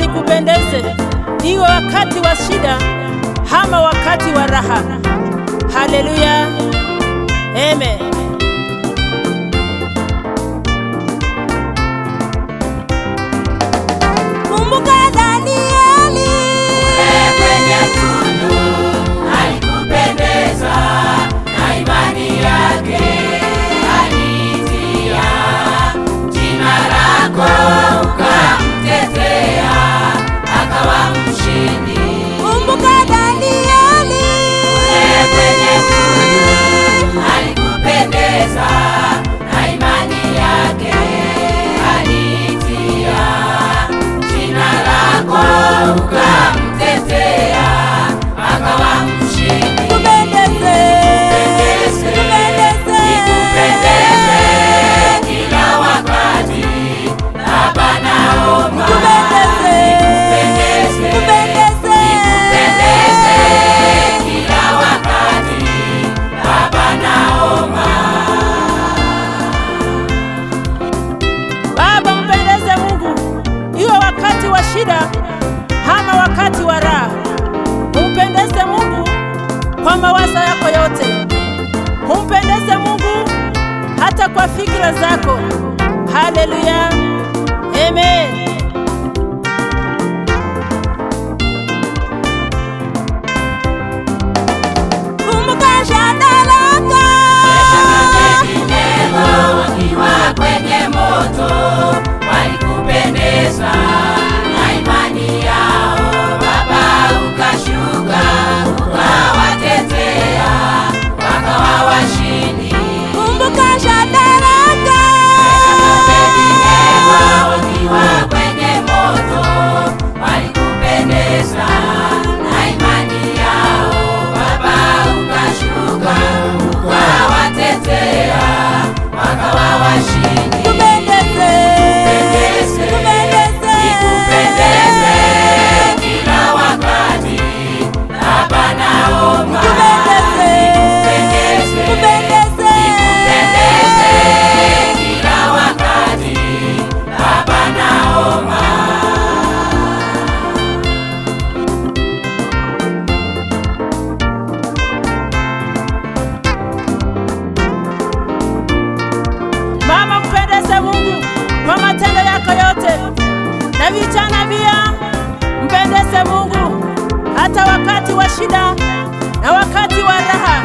nikupendeze, iwe wakati wa shida ama wakati wa raha. Haleluya, amen. Kumbuka Danieli kwenye tundu alikupendeza, na imani yake aliitia jina lako, ukamtetea akawa mshindi. Kumbuka Danieli kwenye tundu alikupendeza, na imani yake aliitia jina lako, ukamtetea akawa mshindi. Tupendeze, tupendeze, Nikupendeze kila wakati, Baba naomba. tupendeze, Nikupendeze, tupendeze, nikupendeze kila wakati, Baba naomba. Baba, mpendeze Mungu, iwe wakati wa shida ama wakati wa raha. Umpendeze Mungu kwa mawazo yako yote. Umpendeze Mungu hata kwa fikira zako. Haleluya, amen. kumbuka Shadraka Wakiwa kwenye moto walikupendeza, na imani yao Baba ukashuka, ukawatetea wakawa washindi. kumbuka Shadraka Wakiwa kwenye moto walikupendeza, na imani yao Baba ukashuka, ukawatetea wakawa washindi. tupendeze, tupendeze, Nikupendeze kila wakati, Baba naomba. tupendeze, Nikupendeze, tupendeze, nikupendeze kila wakati, Baba naomba. Mama, mpendeze Mungu kwa matendo yako yote, na vijana pia mpendeze Mungu hata wakati wa shida na wakati wa raha.